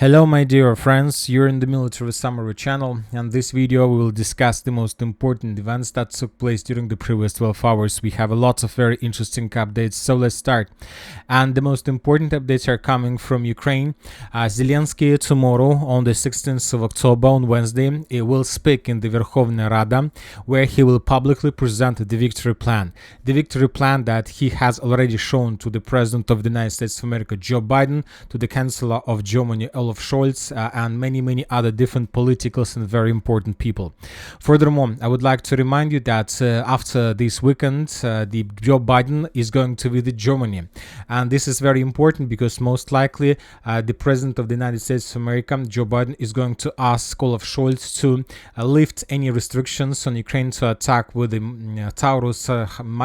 Hello my dear friends, you're in the Military Summary channel, and this video we will discuss the most important events that took place during the previous 12 hours. We have a lot of very interesting updates, so let's start. And the most important updates are coming from Ukraine. Zelensky tomorrow on the 16th of October, on Wednesday, he will speak in the Verkhovna Rada, where he will publicly present the victory plan. The victory plan that he has already shown to the President of the United States of America, Joe Biden, to the Chancellor of Germany, Olaf Scholz, and many other different politicals and very important people. Furthermore, I would like to remind you that after this weekend, the Joe Biden is going to visit Germany, and this is very important because most likely the President of the United States of America, Joe Biden, is going to ask Olaf Scholz to lift any restrictions on Ukraine to attack with the Taurus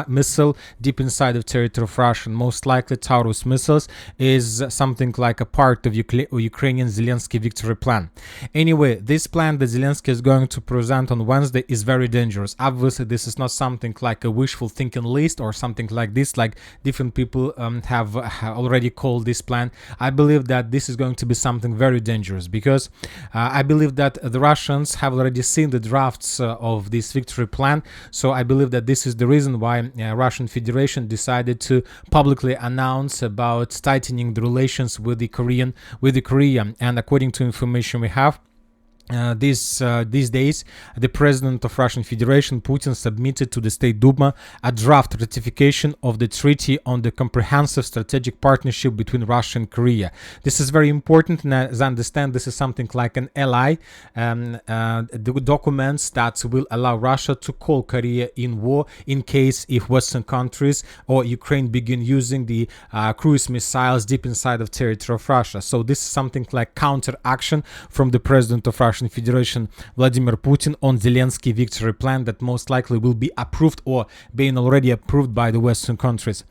missile deep inside of territory of Russia. And most likely Taurus missiles is something like a part of Ukrainian Zelensky victory plan. Anyway, this plan that Zelensky is going to present on Wednesday is very dangerous. Obviously, this is not something like a wishful thinking list or something like this, like different people have already called this plan. I believe that this is going to be something very dangerous because I believe that the Russians have already seen the drafts of this victory plan. So I believe that this is the reason why Russian Federation decided to publicly announce about tightening the relations with the Korea. And according to information we have, these days, the President of Russian Federation, Putin, submitted to the State Duma a draft ratification of the Treaty on the Comprehensive Strategic Partnership between Russia and Korea. This is very important, and as I understand, this is something like an ally, the documents that will allow Russia to call Korea in war in case if Western countries or Ukraine begin using the cruise missiles deep inside of territory of Russia. So this is something like counteraction from the President of Russian Federation, Vladimir Putin, on Zelensky victory plan that most likely will be approved or being already approved by the Western countries.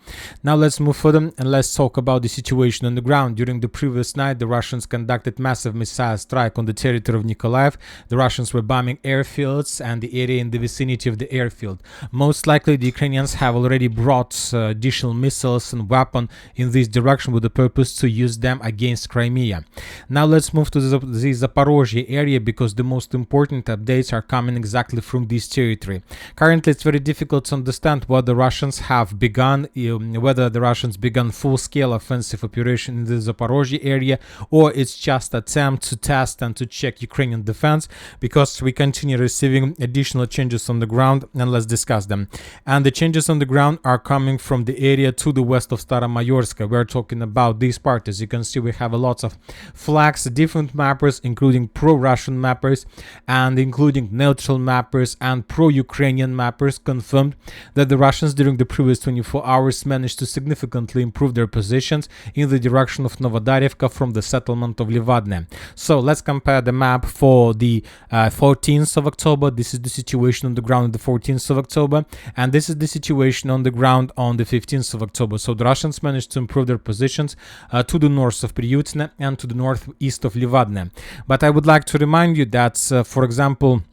Now let's move further and let's talk about the situation on the ground. During the previous night, the Russians conducted massive missile strike on the territory of Nikolaev. The Russians were bombing airfields and the area in the vicinity of the airfield. Most likely the Ukrainians have already brought additional missiles and weapons in this direction with the purpose to use them against Crimea. Now let's move to the Zaporozhye area, because the most important updates are coming exactly from this territory. Currently, it's very difficult to understand what the Russians have begun, whether the Russians began full-scale offensive operation in the Zaporozhye area, or it's just attempt to test and to check Ukrainian defense, because we continue receiving additional changes on the ground, and let's discuss them. And the changes on the ground are coming from the area to the west of Staromayorsk. We're talking about this part. As you can see, we have a lot of flags, different mappers, including pro-Russian mappers and including neutral mappers and pro-Ukrainian mappers, confirmed that the Russians during the previous 24 hours managed to significantly improve their positions in the direction of Novodarivka from the settlement of Livadne. So let's compare the map for the 14th of October. This is the situation on the ground on the 14th of October, and this is the situation on the ground on the 15th of October. So the Russians managed to improve their positions to the north of Priutne and to the northeast of Livadne. But I would like to remind you that, for example,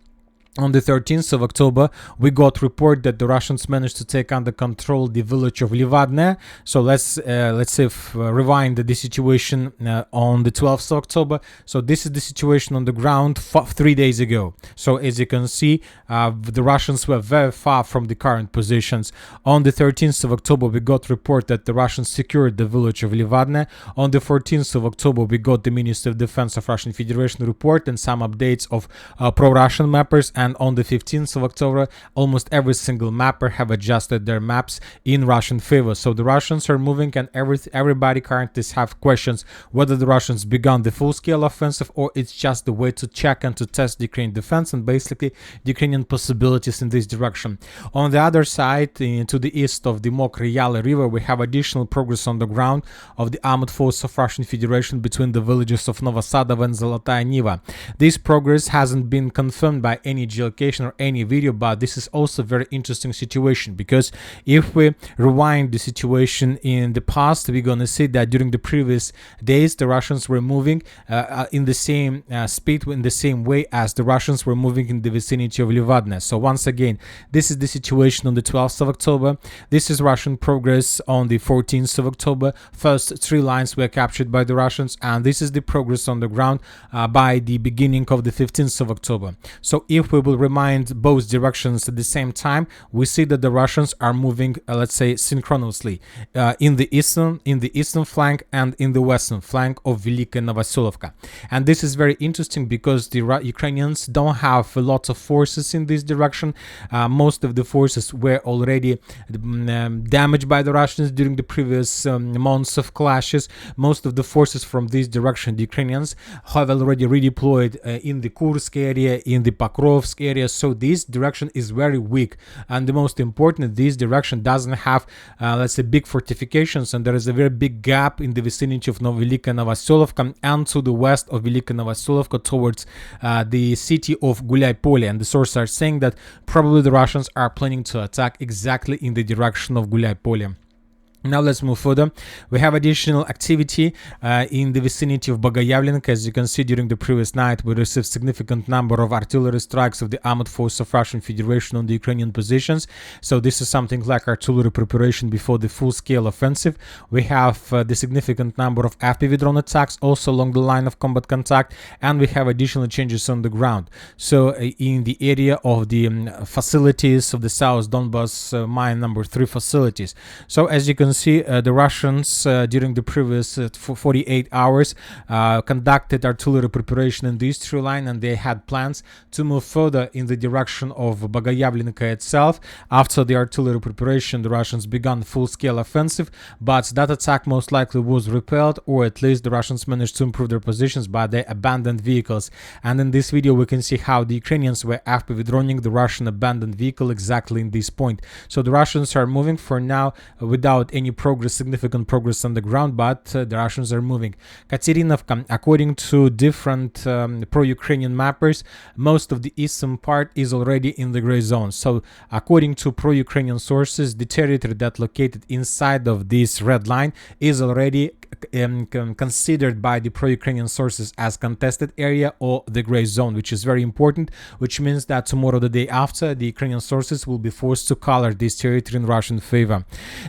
on the 13th of October, we got report that the Russians managed to take under control the village of Livadne. So let's rewind the situation on the 12th of October. So this is the situation on the ground 3 days ago. So as you can see, the Russians were very far from the current positions. On the 13th of October, we got report that the Russians secured the village of Livadne. On the 14th of October, we got the Ministry of Defense of Russian Federation report and some updates of pro-Russian mappers. And on the 15th of October, almost every single mapper have adjusted their maps in Russian favor. So the Russians are moving, and everybody currently have questions whether the Russians began the full-scale offensive or it's just the way to check and to test the Ukrainian defense and basically the Ukrainian possibilities in this direction. On the other side, to the east of the Mokry Yali River, we have additional progress on the ground of the armed force of Russian Federation between the villages of Novosadov and Zolotaya Niva. This progress hasn't been confirmed by any geolocation or any video, but this is also a very interesting situation, because if we rewind the situation in the past, we're going to see that during the previous days the Russians were moving in the same speed, in the same way as the Russians were moving in the vicinity of Livadne. So once again, this is the situation on the 12th of October. This is Russian progress on the 14th of October. First 3 lines were captured by the Russians, and this is the progress on the ground by the beginning of the 15th of October. So if we will remind both directions at the same time, we see that the Russians are moving, let's say, synchronously in the eastern flank and in the western flank of Velika Novoselovka. And this is very interesting because the Ukrainians don't have a lot of forces in this direction. Most of the forces were already damaged by the Russians during the previous months of clashes. Most of the forces from this direction, the Ukrainians have already redeployed in the Kursk area, in the Pokrovsk area. So this direction is very weak, and the most important, this direction doesn't have let's say big fortifications, and there is a very big gap in the vicinity of Velika Novoselovka and to the west of Velika Novoselovka towards the city of Gulyai-Polye. And the sources are saying that probably the Russians are planning to attack exactly in the direction of Gulyai-Polye. Now let's move further. We have additional activity in the vicinity of Bogoyavlenka. As you can see, during the previous night we received significant number of artillery strikes of the armed force of Russian Federation on the Ukrainian positions. So this is something like artillery preparation before the full-scale offensive. We have the significant number of FPV drone attacks also along the line of combat contact, and we have additional changes on the ground. So in the area of the facilities of the South Donbas mine number 3 facilities. So as you can see, the Russians during the previous 48 hours conducted artillery preparation in these 3 lines, and they had plans to move further in the direction of Bogoyavlenka itself. After the artillery preparation, the Russians began full-scale offensive, but that attack most likely was repelled, or at least the Russians managed to improve their positions by their abandoned vehicles. And in this video we can see how the Ukrainians were FPV droning the Russian abandoned vehicle exactly in this point. So the Russians are moving for now without any progress, significant progress on the ground, but the Russians are moving. Katerinovka, according to different pro-Ukrainian mappers, most of the eastern part is already in the gray zone. So according to pro-Ukrainian sources, the territory that located inside of this red line is already considered by the pro-Ukrainian sources as contested area or the gray zone, which is very important, which means that tomorrow, the day after, the Ukrainian sources will be forced to color this territory in Russian favor.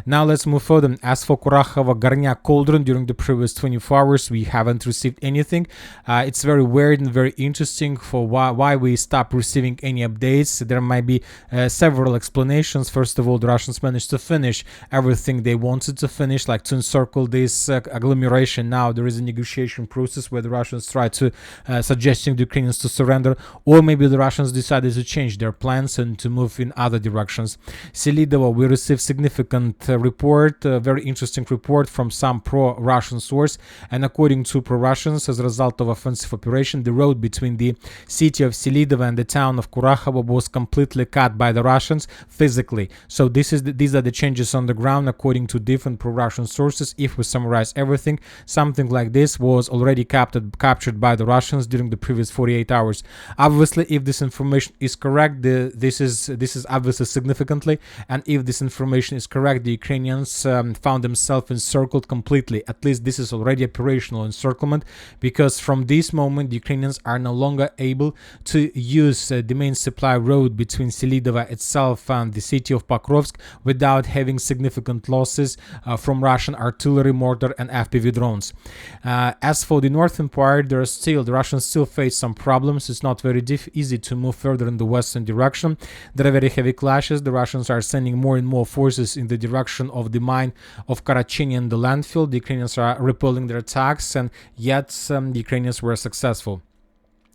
Now let's move further. As for Kurakhove, Gornyak, cauldron, during the previous 24 hours we haven't received anything. It's very weird and very interesting for why we stopped receiving any updates. There might be several explanations. First of all, the Russians managed to finish everything they wanted to finish, like to encircle this agglomeration. Now there is a negotiation process where the Russians try to suggesting the Ukrainians to surrender, or maybe the Russians decided to change their plans and to move in other directions. Selidovo, we received significant report, a very interesting report from some pro-Russian source, and according to pro-Russians, as a result of offensive operation, the road between the city of Selidovo and the town of Kurakhove was completely cut by the Russians physically. So these are the changes on the ground according to different pro-Russian sources. If we summarize everything, something like this was already captured by the Russians during the previous 48 hours. Obviously, if this information is correct, this is obviously significantly, and if this information is correct, the Ukrainians found themselves encircled completely. At least this is already operational encirclement, because from this moment the Ukrainians are no longer able to use the main supply road between Selidovo itself and the city of Pokrovsk without having significant losses from Russian artillery, mortar and FPV drones. As for the northern part, the Russians still face some problems. It's not very easy to move further in the western direction. There are very heavy clashes. The Russians are sending more and more forces in the direction of the mine of Karachiny and the landfill. The Ukrainians are repelling their attacks, and yet the Ukrainians were successful.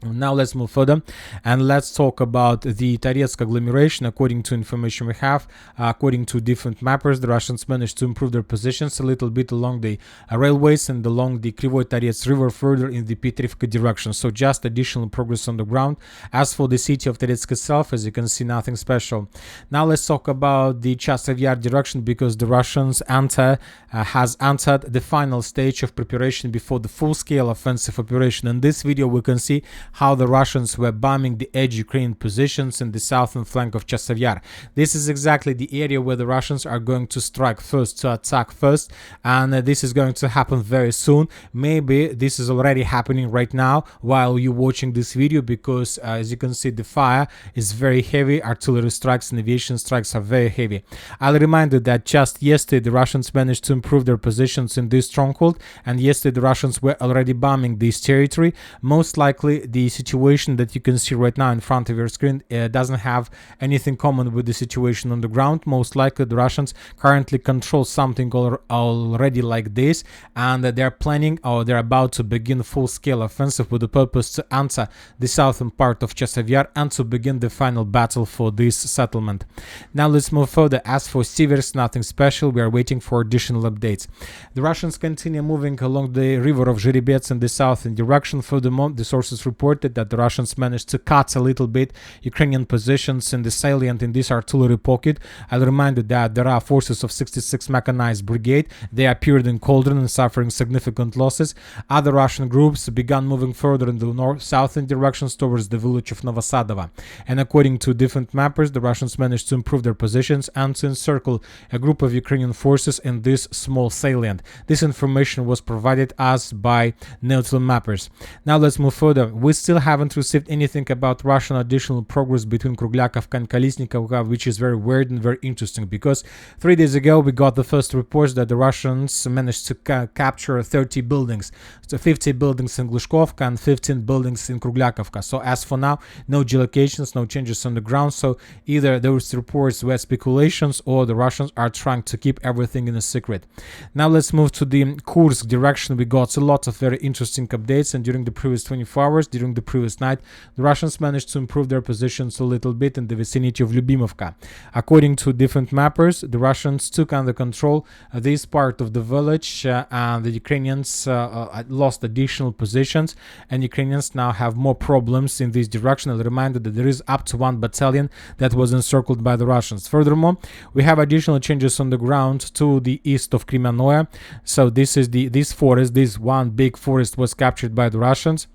Now let's move further and let's talk about the Toretsk agglomeration. According to information we have, according to different mappers, the Russians managed to improve their positions a little bit along the railways and along the Krivoy Toretsk river further in the Petrivka direction. So just additional progress on the ground. As for the city of Toretsk itself, as you can see, nothing special. Now let's talk about the Chasiv Yar direction, because the Russians has entered the final stage of preparation before the full-scale offensive operation. In this video we can see how the Russians were bombing the edge Ukrainian positions in the southern flank of Chasiv Yar. This is exactly the area where the Russians are going to strike first, to attack first, and this is going to happen very soon. Maybe this is already happening right now while you're watching this video, because as you can see, the fire is very heavy. Artillery strikes and aviation strikes are very heavy. I'll remind you that just yesterday the Russians managed to improve their positions in this stronghold, and yesterday the Russians were already bombing this territory. Most likely the situation that you can see right now in front of your screen doesn't have anything common with the situation on the ground. Most likely the Russians currently control something already like this, and they're planning, or they're about to begin full-scale offensive with the purpose to enter the southern part of Chasiv Yar and to begin the final battle for this settlement. Now let's move further. As for Siversk, nothing special. We are waiting for additional updates. The Russians continue moving along the river of Zherebets in the southern direction. Furthermore, the sources reported that the Russians managed to cut a little bit Ukrainian positions in the salient in this artillery pocket. I'll remind you that there are forces of 66 Mechanized Brigade. They appeared in Cauldron and suffering significant losses. Other Russian groups began moving further in the north-southern directions towards the village of Novosadova. And according to different mappers, the Russians managed to improve their positions and to encircle a group of Ukrainian forces in this small salient. This information was provided us by neutral mappers. Now let's move further. We still haven't received anything about Russian additional progress between Kurakhove and Kolesnikovka, which is very weird and very interesting, because 3 days ago we got the first reports that the Russians managed to capture 30 buildings, so 50 buildings in Glushkovka and 15 buildings in Kurakhove. So as for now, no geolocations, no changes on the ground. So either those reports were speculations or the Russians are trying to keep everything in a secret. Now let's move to the Kursk direction. We got a lot of very interesting updates, and during the previous 24 hours, during the previous night, the Russians managed to improve their positions a little bit in the vicinity of Lyubimovka. According to different mappers, the Russians took under control this part of the village, and the Ukrainians lost additional positions, and Ukrainians now have more problems in this direction. I'll remind you that there is up to 1 battalion that was encircled by the Russians. Furthermore, we have additional changes on the ground to the east of Kremennoye. So this is this forest, this one big forest was captured by the Russians.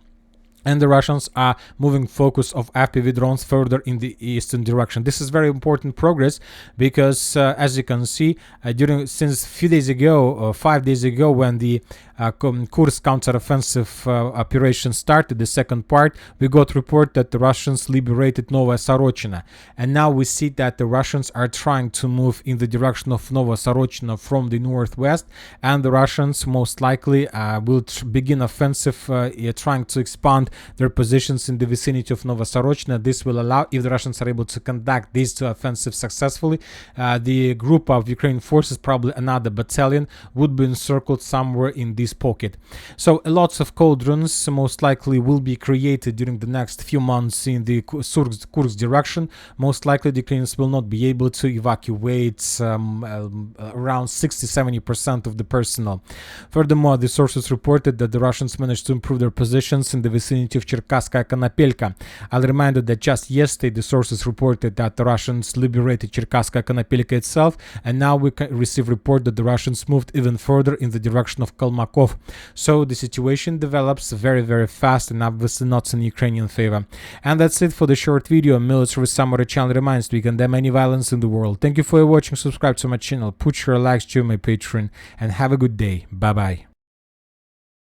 And the Russians are moving focus of FPV drones further in the eastern direction. This is very important progress because, as you can see, since a few days ago, 5 days ago, when the Kursk counteroffensive operation started, the second part, we got report that the Russians liberated Novosorochina. And now we see that the Russians are trying to move in the direction of Novosorochina from the northwest, and the Russians most likely will begin offensive, trying to expand their positions in the vicinity of Novosorochina. This will allow, if the Russians are able to conduct these two offensives successfully, the group of Ukrainian forces, probably another battalion, would be encircled somewhere in this pocket. So lots of cauldrons most likely will be created during the next few months in the Kursk direction. Most likely the Ukrainians will not be able to evacuate around 60-70% of the personnel. Furthermore, the sources reported that the Russians managed to improve their positions in the vicinity of Cherkasskaya Konopelka. I'll remind you that just yesterday the sources reported that the Russians liberated Cherkasskaya Konopelka itself, and now we can receive report that the Russians moved even further in the direction of Kalmakov. So the situation develops very, very fast, and obviously not in Ukrainian favor. And that's it for the short video. Military Summary channel reminds we condemn any violence in the world. Thank you for watching. Subscribe to my channel, put your likes to my Patreon, and have a good day. Bye bye.